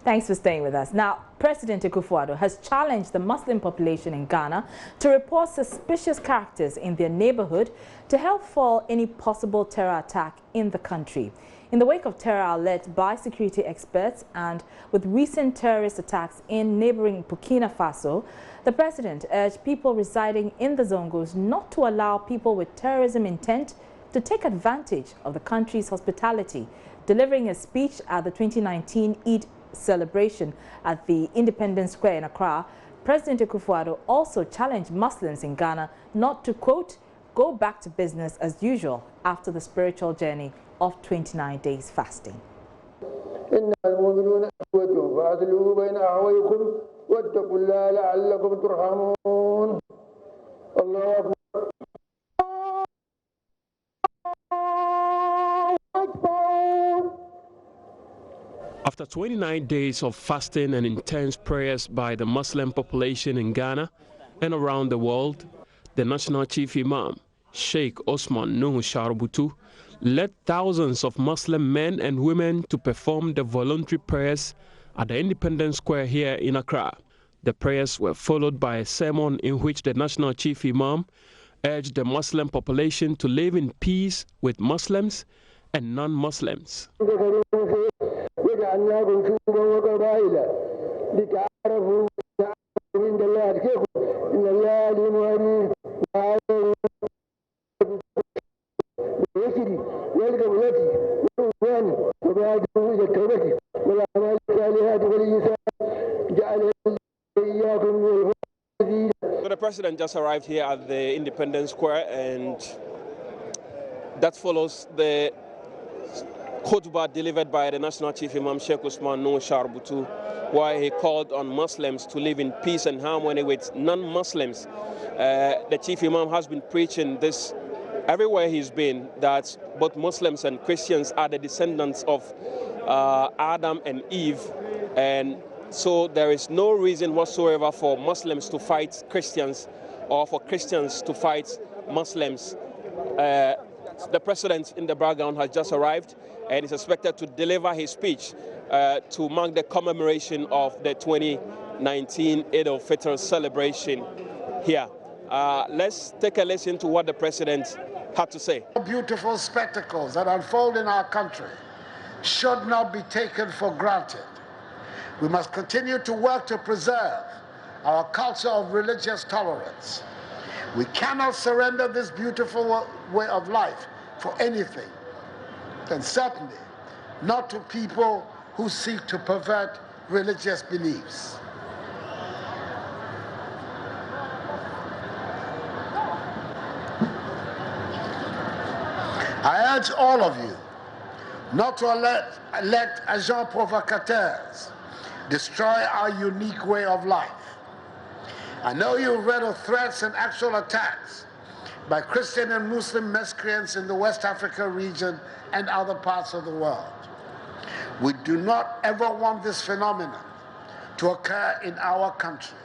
Thanks for staying with us. Now, President Akufo-Addo has challenged the Muslim population in Ghana to report suspicious characters in their neighborhood to help foil any possible terror attack in the country. In the wake of terror alert by security experts and with recent terrorist attacks in neighboring Burkina Faso, the president urged people residing in the Zongos not to allow people with terrorism intent to take advantage of the country's hospitality. Delivering a speech at the 2019 Eid celebration at the Independence Square in Accra, President Akufo-Addo also challenged Muslims in Ghana not to, quote, go back to business as usual after the spiritual journey of 29 days fasting. After 29 days of fasting and intense prayers by the Muslim population in Ghana and around the world, the National Chief Imam, Sheikh Osman Nuhu Sharubutu, led thousands of Muslim men and women to perform the voluntary prayers at the Independence Square here in Accra. The prayers were followed by a sermon in which the National Chief Imam urged the Muslim population to live in peace with Muslims and non-Muslims. So the president just arrived here at the Independence Square, and that follows the khutbah delivered by the National Chief Imam Sheikh Osman Nuhu Sharubutu, where he called on Muslims to live in peace and harmony with non-Muslims. The Chief Imam has been preaching this everywhere he's been, that both Muslims and Christians are the descendants of Adam and Eve, and so there is no reason whatsoever for Muslims to fight Christians or for Christians to fight Muslims. The president in the background has just arrived and is expected to deliver his speech to mark the commemoration of the 2019 Eid al-Fitr celebration here. Let's take a listen to what the president had to say. Beautiful spectacles that unfold in our country should not be taken for granted. We must continue to work to preserve our culture of religious tolerance. We cannot surrender this beautiful way of life for anything, and certainly not to people who seek to pervert religious beliefs. I urge all of you not to let agents provocateurs destroy our unique way of life. I know you've read of threats and actual attacks by Christian and Muslim miscreants in the West Africa region and other parts of the world. We do not ever want this phenomenon to occur in our country.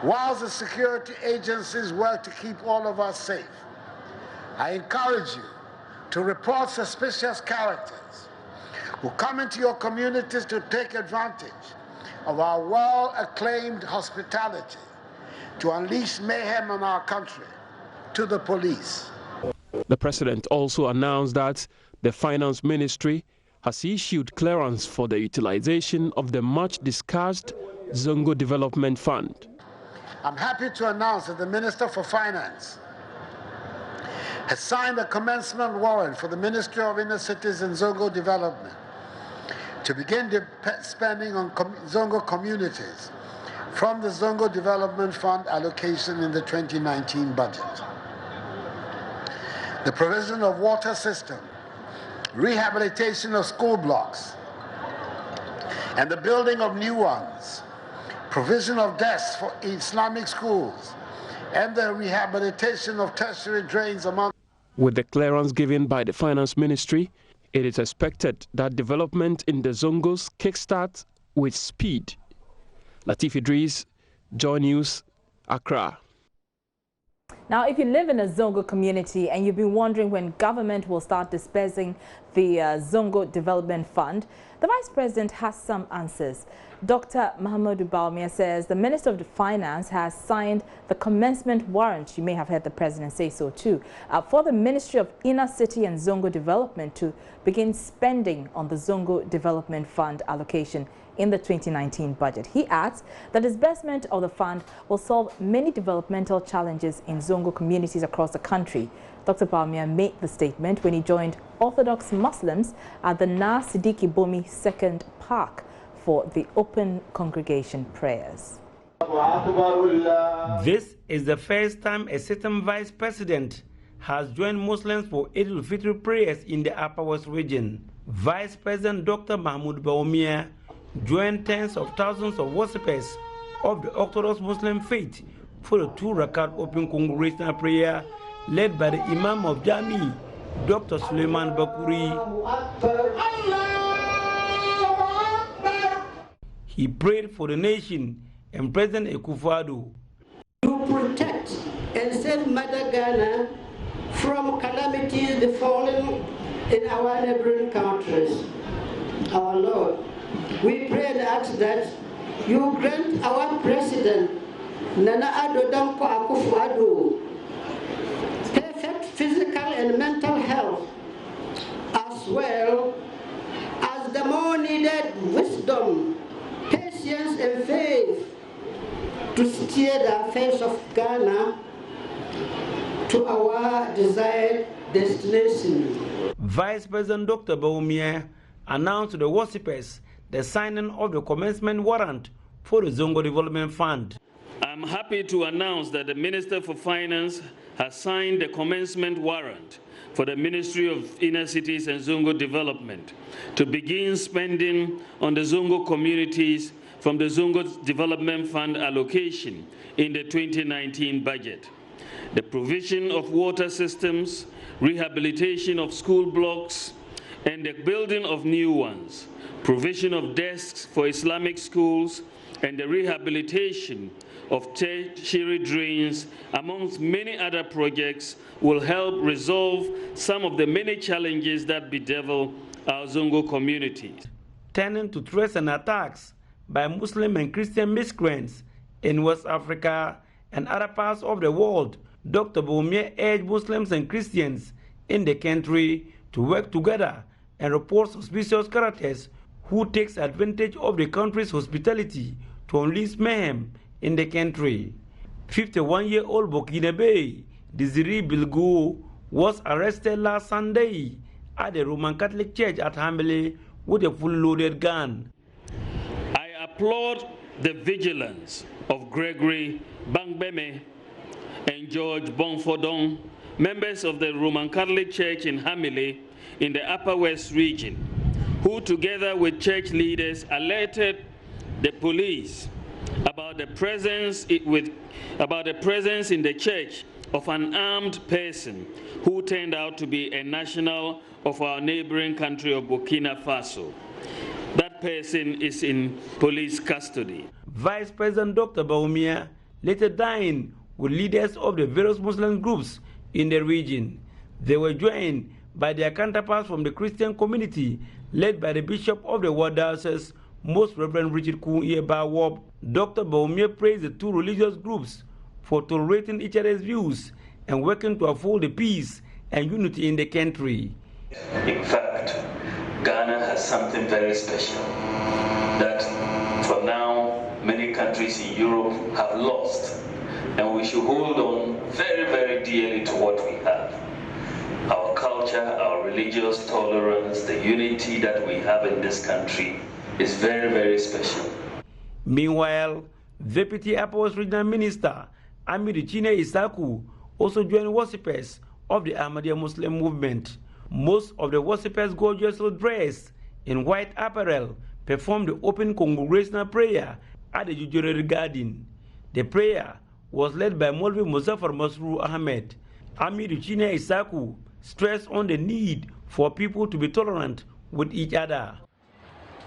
Whilst the security agencies work to keep all of us safe, I encourage you to report suspicious characters who come into your communities to take advantage of our well-acclaimed hospitality to unleash mayhem on our country to the police. The president also announced that the Finance Ministry has issued clearance for the utilization of the much-discussed Zongo Development Fund. I'm happy to announce that the Minister for Finance has signed a commencement warrant for the Ministry of Inner Cities and Zongo Development to begin spending on Zongo communities from the Zongo Development Fund allocation in the 2019 budget. The provision of water system, rehabilitation of school blocks, and the building of new ones, provision of desks for Islamic schools, and the rehabilitation of tertiary drains among. With the clearance given by the Finance Ministry, it is expected that development in the Zongos kickstart with speed. Latif Idris, JoyNews, Accra. Now, if you live in a Zongo community and you've been wondering when government will start dispersing the Zongo Development Fund, the Vice President has some answers. Dr. Mahamudu Bawumia says the Minister of Finance has signed the commencement warrant, you may have heard the President say so too, for the Ministry of Inner City and Zongo Development to begin spending on the Zongo Development Fund allocation in the 2019 budget. He adds that disbursement of the fund will solve many developmental challenges in Zongo communities across the country. Dr. Bawumia made the statement when he joined Orthodox Muslims at the Na Sidiki Bomi Second Park for the open congregation prayers. This is the first time a sitting vice president has joined Muslims for Eid al-Fitr prayers in the Upper West region. Vice President Dr Mahamudu Bawumia joined tens of thousands of worshippers of the Orthodox Muslim faith for the 2-rakat open congregational prayer led by the Imam of Jami, Dr. Suleiman Bakuri. He prayed for the nation and President Akufo-Addo to protect and save Mother Ghana from calamities befalling in our neighboring countries. Our Lord, we pray and ask that you grant our President Nana Addo Akufo-Addo perfect physical and mental health, as well as the more needed wisdom, patience and faith to steer the affairs of Ghana to our desired destination. Vice President Dr. Bawumia announced to the worshippers the signing of the commencement warrant for the Zongo Development Fund. I'm happy to announce that the Minister for Finance has signed the commencement warrant for the Ministry of Inner Cities and Zongo Development to begin spending on the Zongo communities from the Zongo Development Fund allocation in the 2019 budget. The provision of water systems, rehabilitation of school blocks, and the building of new ones, provision of desks for Islamic schools, and the rehabilitation of tertiary drains, amongst many other projects, will help resolve some of the many challenges that bedevil our Zongo communities. Turning to threats and attacks by Muslim and Christian miscreants in West Africa and other parts of the world, Dr. Bawumia urged Muslims and Christians in the country to work together and report suspicious characters who takes advantage of the country's hospitality to unleash mayhem in the country. 51-year-old Burkinabe Desiree Bilgo was arrested last Sunday at the Roman Catholic Church at Hamele with a fully loaded gun. I applaud the vigilance of Gregory Bangbeme and George Bonfodon, members of the Roman Catholic Church in Hamele in the Upper West region, who together with church leaders alerted the police about the presence in the church of an armed person who turned out to be a national of our neighboring country of Burkina Faso. That person is in police custody. Vice President Dr. Bawumia later dined with leaders of the various Muslim groups in the region. They were joined by their counterparts from the Christian community, led by the Bishop of the Ward Diocese, Most Reverend Richard Kuye-Bawob. Dr. Bawumia praised the two religious groups for tolerating each other's views and working to uphold the peace and unity in the country. In fact, Ghana has something very special that for now many countries in Europe have lost, and we should hold on very, very dearly to what we have. Our culture, our religious tolerance, the unity that we have in this country is very, very special. Meanwhile, Deputy Upper West Regional Minister Amidu Chine Isaku also joined worshippers of the Ahmadiyya Muslim movement. Most of the worshippers, gorgeously dressed in white apparel, performed the open congregational prayer at the Jujureri Garden. The prayer was led by Maulvi Muzaffar Masroor Ahmed. Amidu Chine Isaku stressed on the need for people to be tolerant with each other.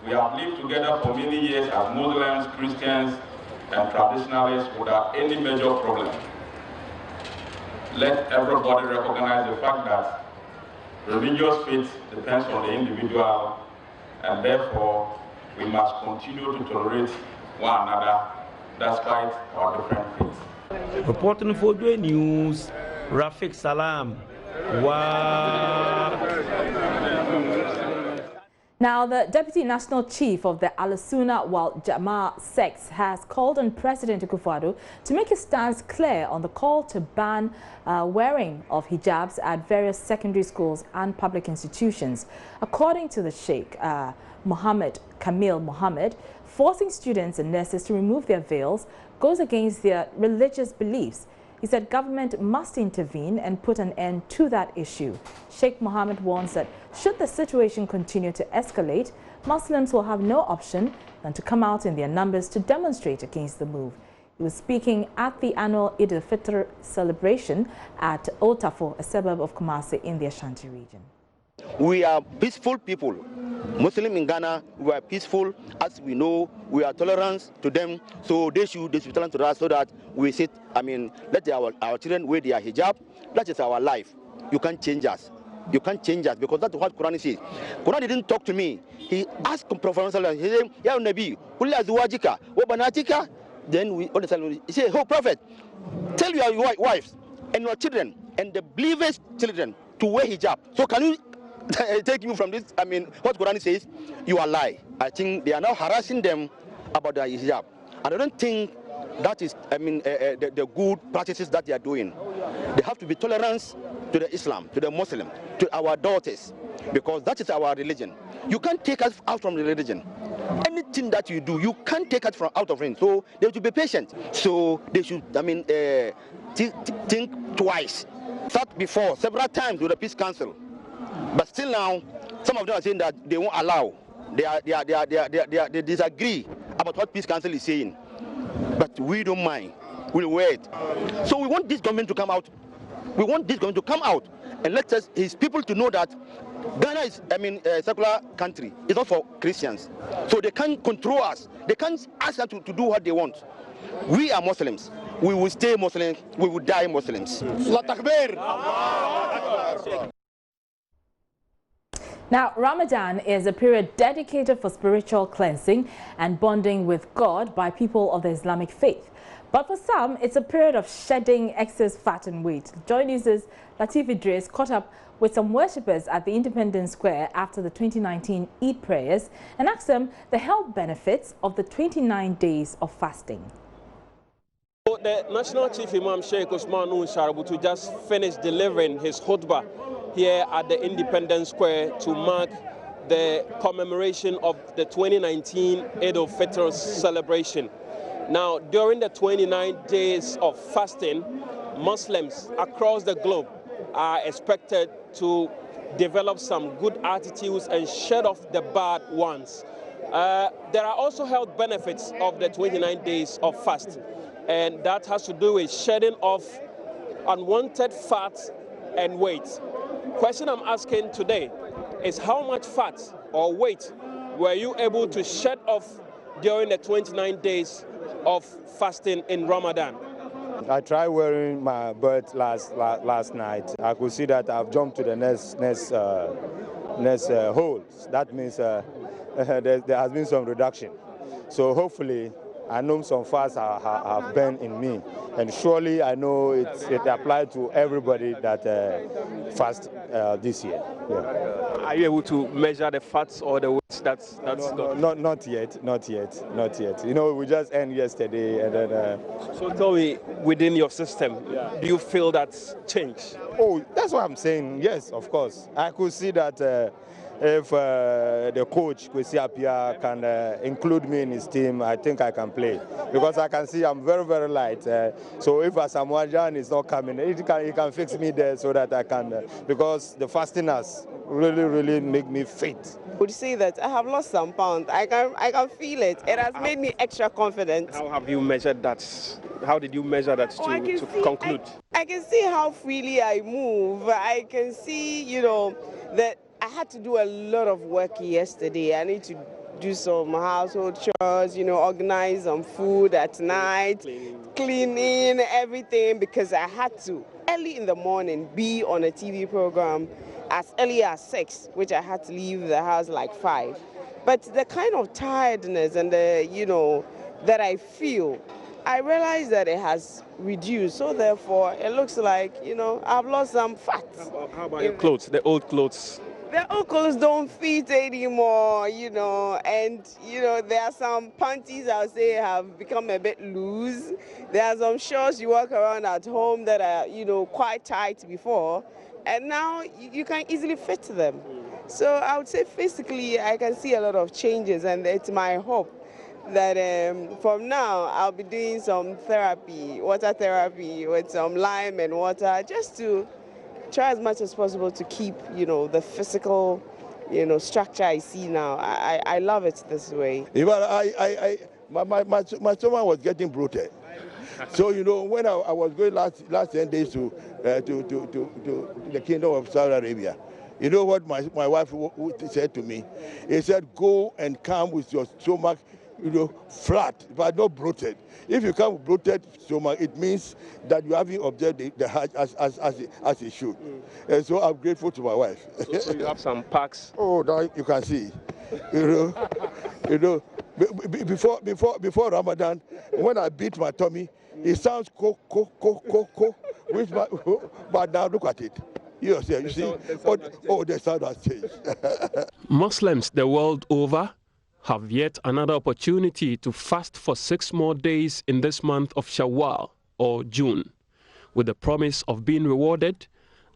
We have lived together for many years as Muslims, Christians, and traditionalists without any major problem. Let everybody recognize the fact that religious faith depends on the individual, and therefore we must continue to tolerate one another despite our different faiths. Reporting for JoyNews, Rafiq Salam. Now, the Deputy National Chief of the Al-Sunnah wal Jama'ah sects has called on President Akufo-Addo to make his stance clear on the call to ban wearing of hijabs at various secondary schools and public institutions. According to the Sheikh Kamil Muhammad, forcing students and nurses to remove their veils goes against their religious beliefs. He said government must intervene and put an end to that issue. Sheikh Muhammad warns that should the situation continue to escalate, Muslims will have no option than to come out in their numbers to demonstrate against the move. He was speaking at the annual Eid al-Fitr celebration at Otafo, a suburb of Kumasi in the Ashanti region. We are peaceful people. Muslims in Ghana, we are peaceful. As we know, we are tolerant to them. So they should be tolerant to us so that we sit, let our children wear their hijab. That is our life. You can't change us. You can't change us because that's what Quran says. Quran didn't talk to me. He asked Prophet Sallallahu Alaihi Wasallam, Ya Nabi, Kulli azwajika wa banatika. Then he said, Oh Prophet, tell your wives and your children and the believers' children to wear hijab. So can you take you from this? What Quran says, you are lie. I think they are now harassing them about their hijab. And I don't think that is, the good practices that they are doing. They have to be tolerant to the Islam, to the Muslim, to our daughters, because that is our religion. You can't take us out from the religion. Anything that you do, you can't take us out of it. So they should be patient. So they should, think twice. Sat before several times with the Peace Council. But still now, some of them are saying that they won't allow. They disagree about what Peace Council is saying. But we don't mind. We'll wait. So we want this government to come out. We want this government to come out and let his people to know that Ghana is, a secular country. It's not for Christians. So they can't control us. They can't ask us to do what they want. We are Muslims. We will stay Muslims. We will die Muslims. Now, Ramadan is a period dedicated for spiritual cleansing and bonding with God by people of the Islamic faith. But for some, it's a period of shedding excess fat and weight. JoyNews' Latif Idris caught up with some worshippers at the Independence Square after the 2019 Eid prayers and asked them the health benefits of the 29 days of fasting. The National Chief Imam Sheikh Muhammad just finished delivering his khutbah here at the Independence Square to mark the commemoration of the 2019 Eid al-Fitr celebration. Now, during the 29 days of fasting, Muslims across the globe are expected to develop some good attitudes and shed off the bad ones. There are also health benefits of the 29 days of fast, and that has to do with shedding off unwanted fat and weight. Question I'm asking today is how much fat or weight were you able to shed off during the 29 days of fasting in Ramadan? I tried wearing my belt last night. I could see that I've jumped to the next hole. That means there has been some reduction. So hopefully, I know some fats have been in me, and surely I know it applied to everybody that fast this year. Yeah. Are you able to measure the fats or the weights? That's not yet. You know, we just end yesterday, and then. So tell me, within your system, do you feel that's changed? Oh, that's what I'm saying. Yes, of course. I could see that. If the coach, Kwesi Apia, can include me in his team, I think I can play. Because I can see I'm very, very light. So if Asamoah is not coming, he can fix me there so that I can, because the fasting has really make me fit. Would say that I have lost some pounds. I can feel it. It has made me extra confident. How have you measured that? How did you measure that to conclude? I can see how freely I move. I can see, that I had to do a lot of work yesterday. I need to do some household chores, organize some food at night, cleaning everything, because I had to, early in the morning, be on a TV program as early as 6, which I had to leave the house like 5. But the kind of tiredness and the, that I feel, I realize that it has reduced. So therefore, it looks like, I've lost some fat. How about your clothes, the old clothes? The old clothes don't fit anymore, and, there are some panties I'll say have become a bit loose. There are some shorts you walk around at home that are, quite tight before, and now you can easily fit them. So I would say physically I can see a lot of changes, and it's my hope that from now I'll be doing some therapy, water therapy with some lime and water, just to try as much as possible to keep, the physical, structure I see now. I love it this way. My stomach was getting bloated. So, when I was going last 10 days to the Kingdom of Saudi Arabia, you know what my wife said to me? He said, go and come with your stomach, flat, but not bloated. If you come with bloated stomach, it means that you haven't observed the Hajj as it should. And so I'm grateful to my wife. So you have some packs? Oh, now you can see. Before Ramadan, when I beat my tummy, it sounds ko, but now look at it. You see, the sound has changed. Muslims the world over have yet another opportunity to fast for 6 more days in this month of Shawwal, or June, with the promise of being rewarded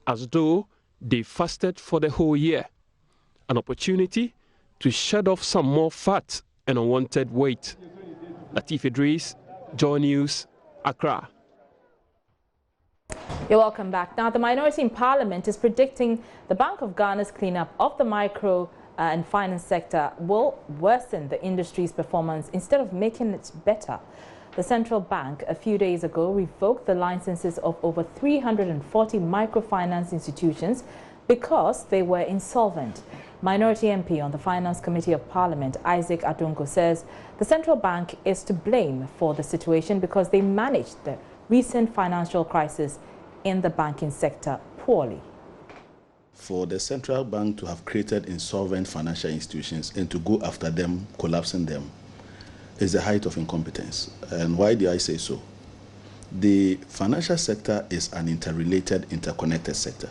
as though they fasted for the whole year. An opportunity to shed off some more fat and unwanted weight. Latif Idris, JoyNews, Accra. You're welcome back. Now, the minority in Parliament is predicting the Bank of Ghana's cleanup of the micro and finance sector will worsen the industry's performance instead of making it better. The central bank a few days ago revoked the licenses of over 340 microfinance institutions because they were insolvent. Minority MP on the Finance Committee of Parliament, Isaac Adongo, says the central bank is to blame for the situation because they managed the recent financial crisis in the banking sector poorly. For the central bank to have created insolvent financial institutions and to go after them, collapsing them, is the height of incompetence. And why do I say so? The financial sector is an interrelated, interconnected sector.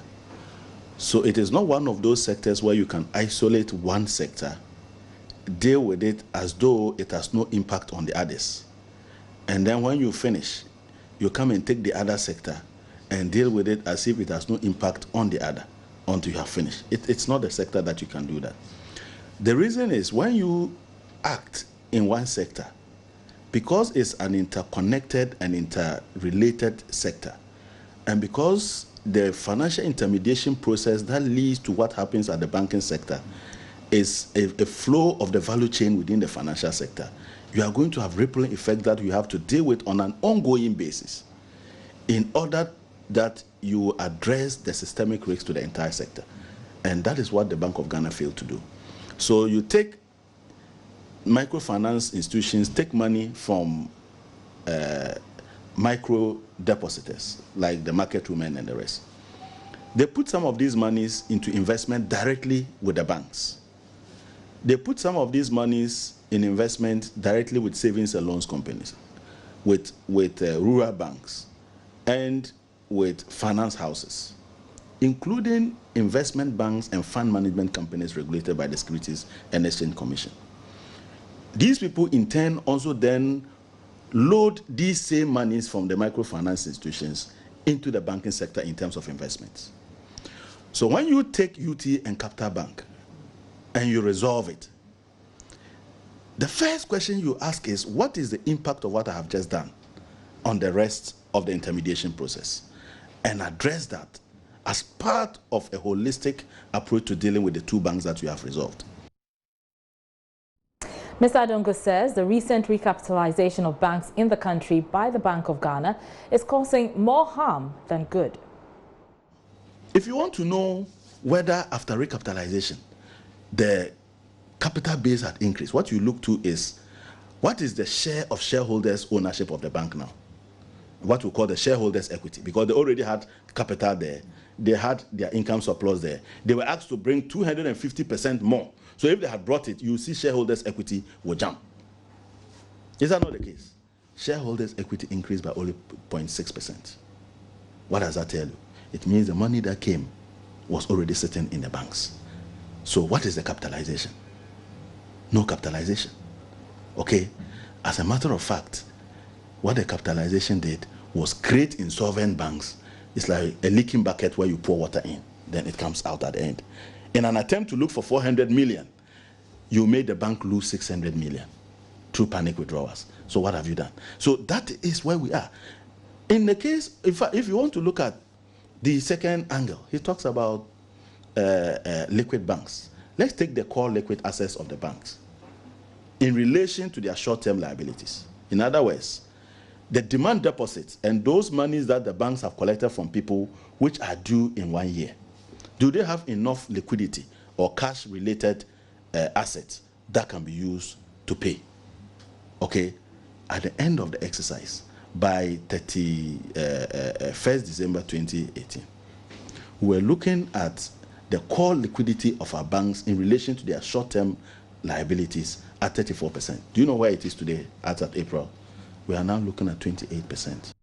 So it is not one of those sectors where you can isolate one sector, deal with it as though it has no impact on the others. And then when you finish, you come and take the other sector and deal with it as if it has no impact on the other until you have finished. It's not a sector that you can do that. The reason is when you act in one sector, because it's an interconnected and interrelated sector, and because the financial intermediation process that leads to what happens at the banking sector is a flow of the value chain within the financial sector, you are going to have rippling effect that you have to deal with on an ongoing basis in order that you address the systemic risk to the entire sector. And that is what the Bank of Ghana failed to do. So you take microfinance institutions, take money from micro depositors like the market women and the rest. They put some of these monies into investment directly with the banks. They put some of these monies in investment directly with savings and loans companies, with rural banks, and with finance houses, including investment banks and fund management companies regulated by the Securities and Exchange Commission. These people in turn also then load these same monies from the microfinance institutions into the banking sector in terms of investments. So when you take UT and Capital Bank and you resolve it, the first question you ask is, what is the impact of what I have just done on the rest of the intermediation process? And address that as part of a holistic approach to dealing with the two banks that we have resolved. Mr. Adongo says the recent recapitalization of banks in the country by the Bank of Ghana is causing more harm than good. If you want to know whether after recapitalization the capital base had increased, what you look to is what is the share of shareholders' ownership of the bank now. what we call the shareholders' equity, because they already had capital there. They had their income surplus there. They were asked to bring 250% more. So if they had brought it, you see shareholders' equity will jump. Is that not the case? Shareholders' equity increased by only 0.6%. What does that tell you? It means the money that came was already sitting in the banks. So what is the capitalization? No capitalization. Okay? As a matter of fact, what the capitalization did was create insolvent banks. It's like a leaking bucket where you pour water in, then it comes out at the end. In an attempt to look for 400 million, you made the bank lose 600 million through panic withdrawals. So what have you done? So that is where we are. In the case, if you want to look at the second angle, he talks about liquid banks. Let's take the core liquid assets of the banks in relation to their short-term liabilities. In other words, the demand deposits and those monies that the banks have collected from people which are due in 1 year, do they have enough liquidity or cash-related assets that can be used to pay? Okay, at the end of the exercise, by 31st December 2018, we're looking at the core liquidity of our banks in relation to their short-term liabilities at 34%. Do you know where it is today as at April? We are now looking at 28%.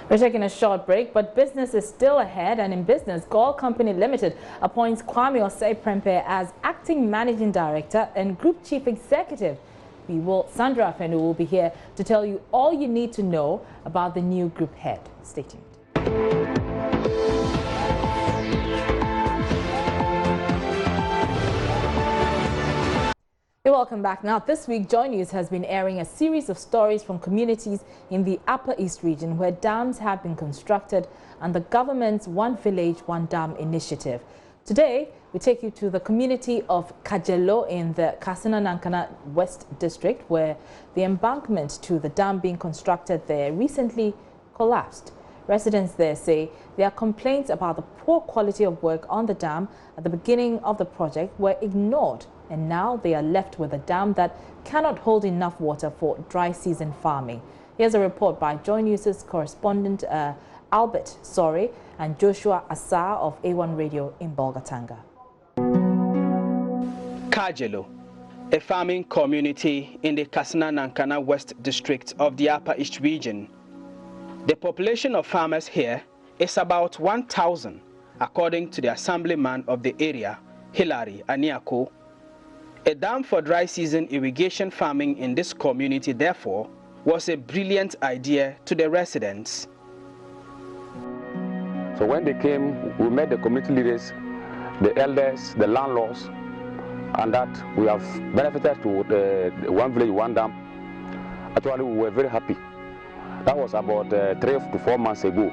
We're taking a short break, but business is still ahead, and in business, Gall Company Limited appoints Kwame Osei-Prempeh as Acting Managing Director and Group Chief Executive. Sandra Afenu will be here to tell you all you need to know about the new group head. Stay tuned. Welcome back. Now, this week, JoyNews has been airing a series of stories from communities in the Upper East region where dams have been constructed under the government's One Village, One Dam initiative. Today, we take you to the community of Kajelo in the Katsina-Nankana West District, where the embankment to the dam being constructed there recently collapsed. Residents there say their complaints about the poor quality of work on the dam at the beginning of the project were ignored, and now they are left with a dam that cannot hold enough water for dry season farming. Here's a report by JoyNews' correspondent AhlulBayt Sori and Joshua Assar of A1 Radio in Bolgatanga. Kajelo, a farming community in the Katsina-Nankana West District of the Upper East region. The population of farmers here is about 1,000, according to the assemblyman of the area, Hilary Aniako. A dam for dry season irrigation farming in this community, therefore, was a brilliant idea to the residents. So when they came, we met the community leaders, the elders, the landlords, and that we have benefited to the One Village, One Dam. Actually, we were very happy. That was about 3 to 4 months ago.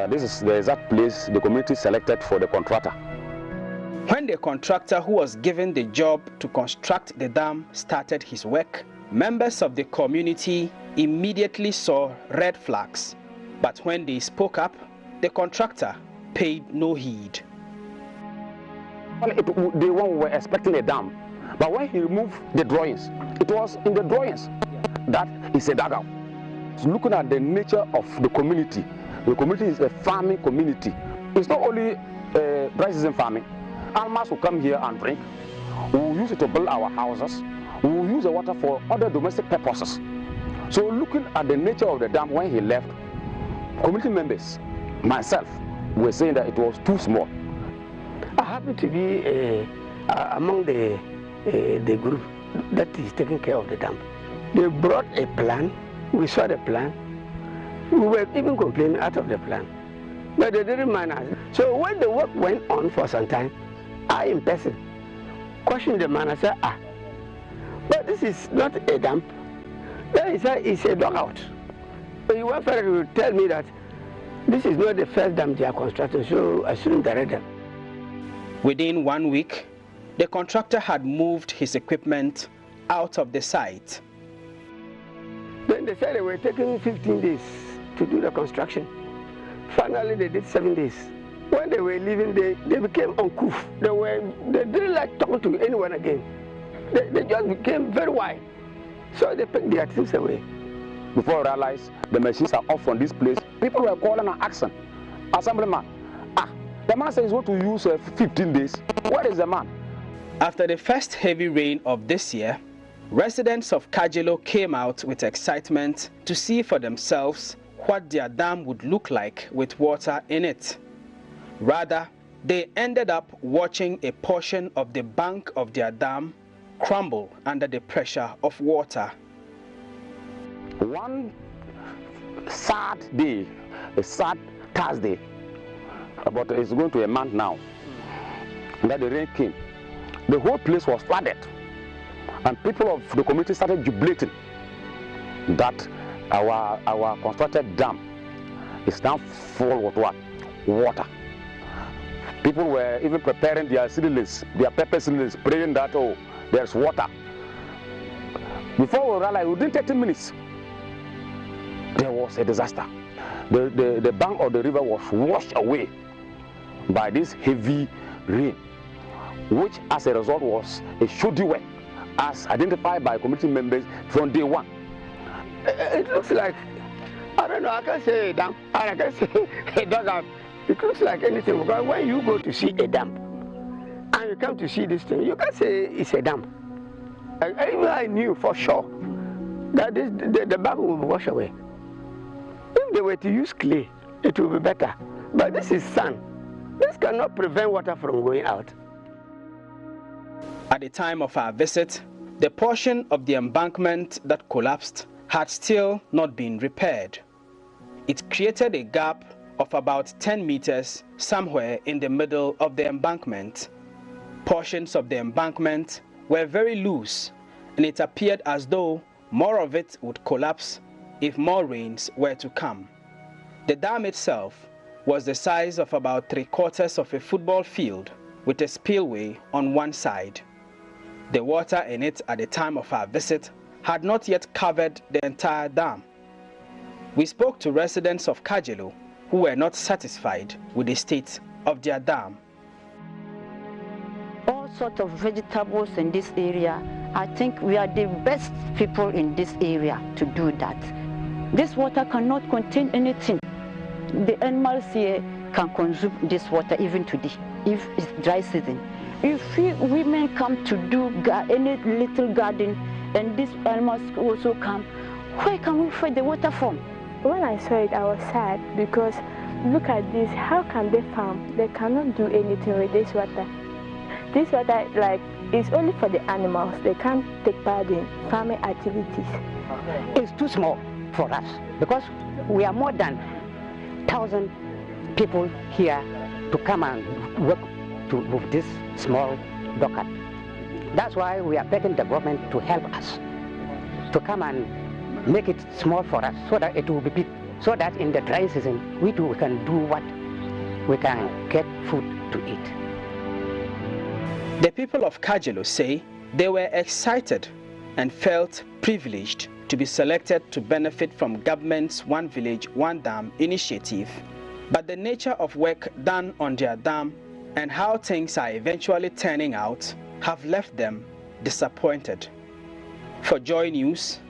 This is the exact place the community selected for the contractor. When the contractor who was given the job to construct the dam started his work, members of the community immediately saw red flags. But when they spoke up, the contractor paid no heed. Well, they were expecting a dam, but when he removed the drawings, it was in the drawings that it's a dugout. So looking at the nature of the community is a farming community. It's not only dry season farming. Almas will come here and drink. We will use it to build our houses. We will use the water for other domestic purposes. So looking at the nature of the dam when he left, community members, myself, were saying that it was too small. I happen to be among the group that is taking care of the dam. They brought a plan. We saw the plan. We were even complaining out of the plan. But they didn't mind us. So when the work went on for some time, I in person questioned the man. I said, but this is not a dam. Then he said, it's a dugout. So he went further to tell me that this is not the first dam they are constructing, so I shouldn't direct them. Within 1 week, the contractor had moved his equipment out of the site. Then they said they were taking 15 days to do the construction. Finally, they did 7 days. When they were leaving, they became uncouth. They didn't like talking to anyone again. They just became very wild. So they picked their things away. Before I realized the machines are off from this place, people were calling and asking, Assemblyman, the man says he's going to use 15 days. Where is the man? After the first heavy rain of this year, residents of Kajelo came out with excitement to see for themselves what their dam would look like with water in it. Rather, they ended up watching a portion of the bank of their dam crumble under the pressure of water. One sad day, a sad Thursday, but it's going to a month now, that the rain came. The whole place was flooded, and people of the community started jubilating that our constructed dam is now full with what? Water. People were even preparing their seedlings, their pepper seedlings, praying that, oh, there's water. Before we realized, within 30 minutes, there was a disaster. The bank of the river was washed away by this heavy rain, which as a result was a shoddy work, as identified by community members from day one. It looks like, I don't know, I can say a dam, I can say a dugout. It looks like anything, because when you go to see a dam, and you come to see this thing, you can say it's a dam. I knew for sure that the bank will be washed away. If they were to use clay, it will be better. But this is sand. This cannot prevent water from going out. At the time of our visit, the portion of the embankment that collapsed had still not been repaired. It created a gap of about 10 meters somewhere in the middle of the embankment. Portions of the embankment were very loose, and it appeared as though more of it would collapse if more rains were to come. The dam itself was the size of about 3/4 of a football field, with a spillway on one side. The water in it at the time of our visit had not yet covered the entire dam. We spoke to residents of Kajelo who were not satisfied with the state of their dam. All sorts of vegetables in this area. I think we are the best people in this area to do that. This water cannot contain anything. The animals here can consume this water even today, if it's dry season. If women come to do any little garden and these animals also come, where can we find the water from? When I saw it, I was sad because look at this, how can they farm? They cannot do anything with this water. This water, like, is only for the animals. They can't take part in farming activities. It's too small for us because we are more than 1,000 people here to come and work with this small docket. That's why we are begging the government to help us, to come and make it small for us so that it will be big, so that in the dry season we can do what we can get food to eat. The people of Kajelo say they were excited and felt privileged to be selected to benefit from government's One Village, One Dam initiative. But the nature of work done on their dam and how things are eventually turning out have left them disappointed. For Joy News,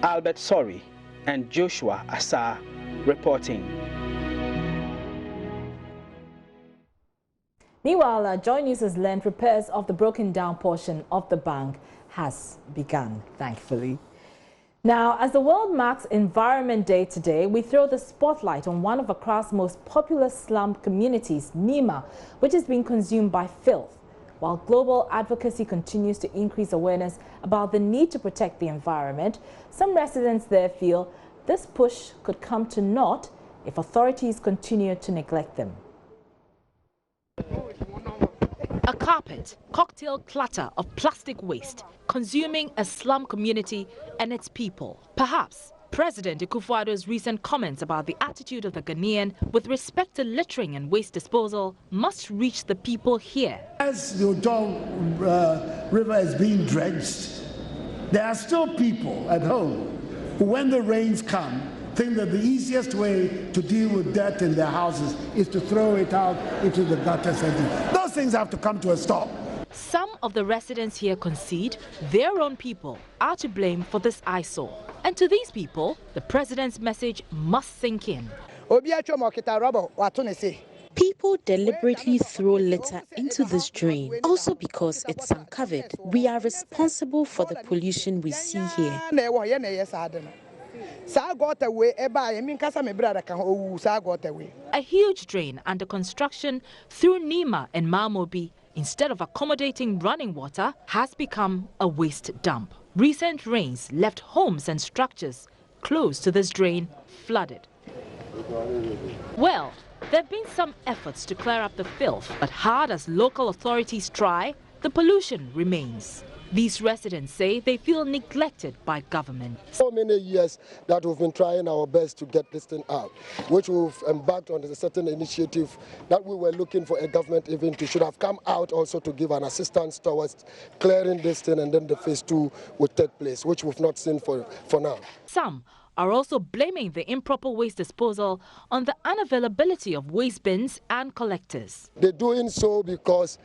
Albert Sori and Joshua Assar reporting. Meanwhile, Joy News has learned repairs of the broken down portion of the bank has begun, thankfully. Now, as the world marks Environment Day today, we throw the spotlight on one of Accra's most popular slum communities, NEMA, which is being consumed by filth. While global advocacy continues to increase awareness about the need to protect the environment, some residents there feel this push could come to naught if authorities continue to neglect them. A carpet, cocktail clutter of plastic waste consuming a slum community and its people. Perhaps President Akufo-Addo's recent comments about the attitude of the Ghanaian with respect to littering and waste disposal must reach the people here. As the Oton River is being dredged, there are still people at home who, when the rains come, think that the easiest way to deal with dirt in their houses is to throw it out into the gutters. Those things have to come to a stop. Some of the residents here concede their own people are to blame for this eyesore. And to these people, the president's message must sink in. People deliberately throw litter into this drain, also because it's uncovered. We are responsible for the pollution we see here. A huge drain under construction through NEMA and Mamobi, instead of accommodating running water, has become a waste dump. Recent rains left homes and structures close to this drain flooded. Well, there have been some efforts to clear up the filth, but hard as local authorities try, the pollution remains. These residents say they feel neglected by government. So many years that we've been trying our best to get this thing out, which we've embarked on a certain initiative that we were looking for a government event to should have come out also to give an assistance towards clearing this thing, and then the phase 2 would take place, which we've not seen for now. Some are also blaming the improper waste disposal on the unavailability of waste bins and collectors. They're doing so because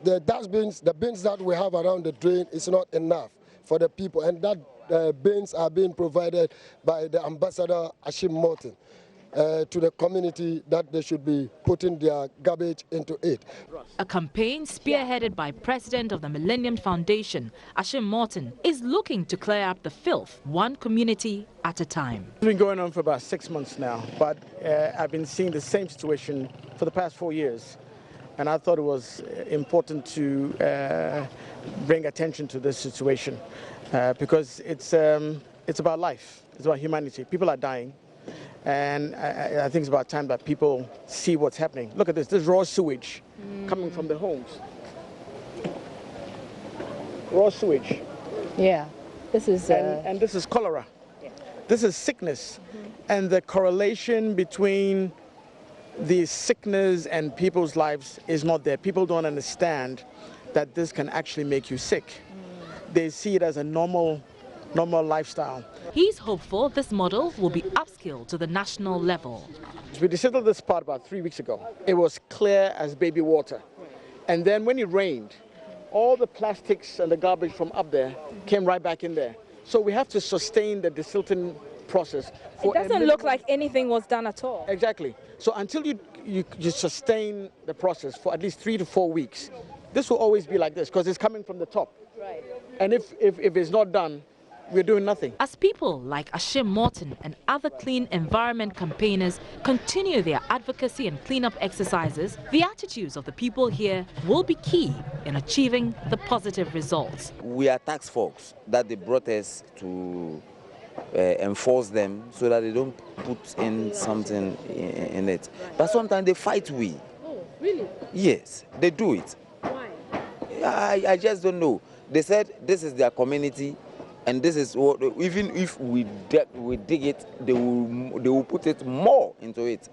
the dustbins, the bins that we have around the drain is not enough for the people, and that bins are being provided by the Ambassador Ashim Morton to the community that they should be putting their garbage into it. A campaign spearheaded by President of the Millennium Foundation, Ashim Morton, is looking to clear up the filth one community at a time. It's been going on for about 6 months now, but I've been seeing the same situation for the past 4 years. And I thought it was important to bring attention to this situation because it's about life, it's about humanity. People are dying, and I think it's about time that people see what's happening. Look at this raw sewage coming from the homes. Raw sewage. Yeah, this is... And this is cholera. Yeah. This is sickness. And the correlation between the sickness and people's lives is not there. People don't understand that this can actually make you sick. They see it as a normal lifestyle. He's hopeful this model will be upscaled to the national level. We decided this part about 3 weeks ago. It was clear as baby water. And then when it rained, all the plastics and the garbage from up there came right back in there. So we have to sustain the desilting process. It doesn't look like anything was done at all. Exactly. So until you sustain the process for at least 3 to 4 weeks, this will always be like this because it's coming from the top. Right. And if it's not done, we're doing nothing. As people like Ashim Morton and other clean environment campaigners continue their advocacy and cleanup exercises, the attitudes of the people here will be key in achieving the positive results. We are task force that they brought us to enforce them so that they don't put in something in it. But sometimes they fight we. Oh, really? Yes, they do it. Why? I just don't know. They said this is their community, and this is what, even if we dig it, they will put it more into it.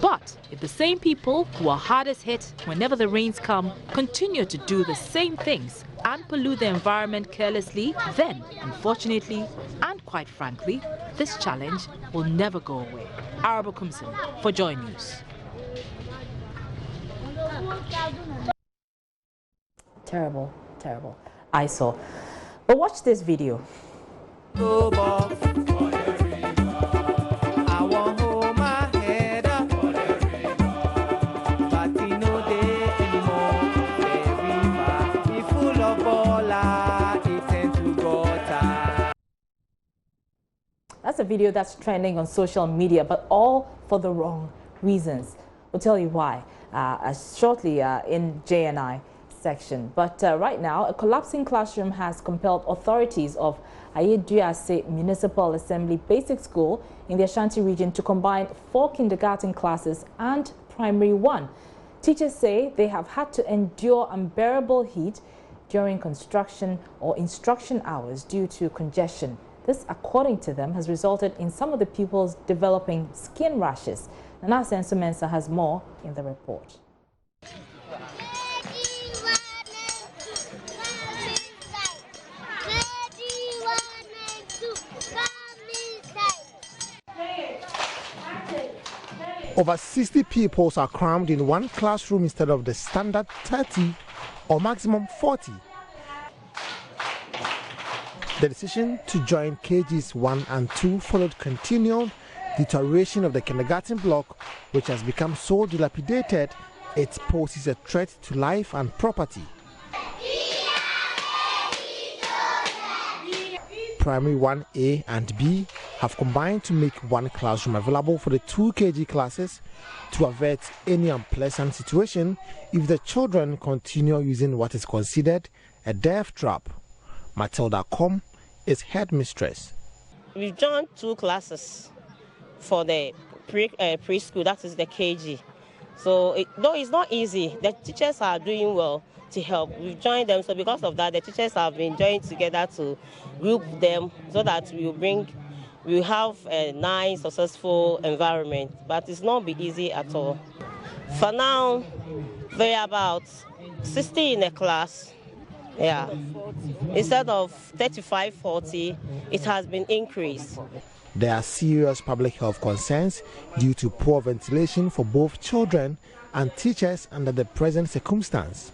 But if the same people who are hardest hit whenever the rains come continue to do the same things and pollute the environment carelessly, then, unfortunately, and quite frankly, this challenge will never go away. Arabo Kumsin for JoyNews. Terrible, terrible. I saw. But watch this video. That's a video that's trending on social media, but all for the wrong reasons. We'll tell you why shortly in J&I section. But right now, a collapsing classroom has compelled authorities of Ayeduyase Municipal Assembly Basic School in the Ashanti region to combine 4 kindergarten classes and primary 1. Teachers say they have had to endure unbearable heat during construction or instruction hours due to congestion. This, according to them, has resulted in some of the pupils developing skin rashes. Nana Addo has more in the report. Over 60 pupils are crammed in one classroom instead of the standard 30 or maximum 40. The decision to join KGs 1 and 2 followed continued deterioration of the kindergarten block, which has become so dilapidated it poses a threat to life and property. Primary 1A and B have combined to make one classroom available for the 2 KG classes to avert any unpleasant situation if the children continue using what is considered a death trap. Matilda Com is headmistress. We've joined 2 classes for the preschool, that is the KG. So though it's not easy, the teachers are doing well to help. We've joined them, so because of that, the teachers have been joined together to group them so that we'll have a nice, successful environment. But it's not be easy at all. For now, there are about 60 in a class. Yeah. Instead of 35, 40, it has been increased. There are serious public health concerns due to poor ventilation for both children and teachers under the present circumstance.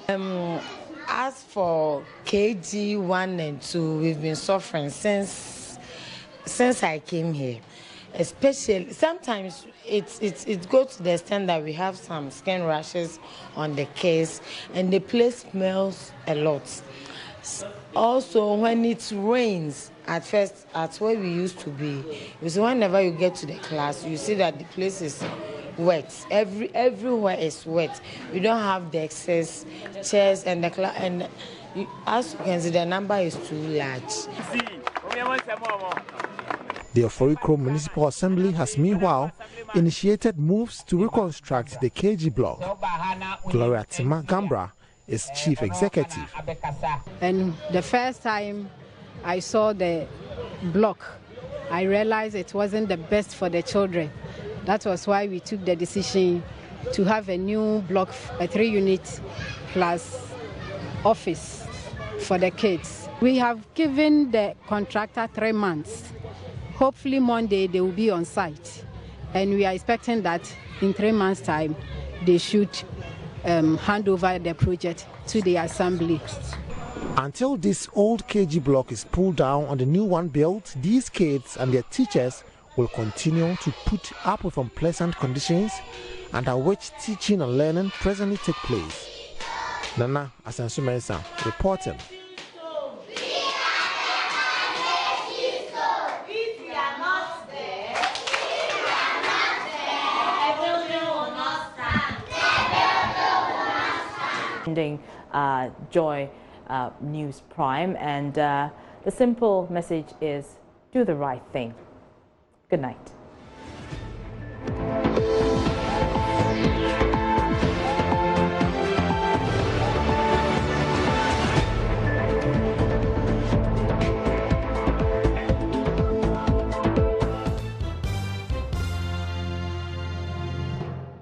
As for KG 1 and 2, we've been suffering since I came here. Especially, sometimes it goes to the extent that we have some skin rashes on the kids, and the place smells a lot. Also, when it rains, at first, at where we used to be, you see, whenever you get to the class, you see that the place is wet. Everywhere is wet. We don't have the excess chairs, and the class, and as you can see, the number is too large. The Oforikro Municipal Assembly has meanwhile initiated moves to reconstruct the KG block. Gloria Tima Gambra is chief executive. And the first time I saw the block, I realized it wasn't the best for the children. That was why we took the decision to have a new block, a 3-unit plus office for the kids. We have given the contractor 3 months. Hopefully Monday they will be on site, and we are expecting that in 3 months' time they should hand over the project to the assembly. Until this old KG block is pulled down and the new one built, these kids and their teachers will continue to put up with unpleasant conditions under which teaching and learning presently take place. Nana Addo reporting. Joy News Prime, and the simple message is do the right thing. Good night.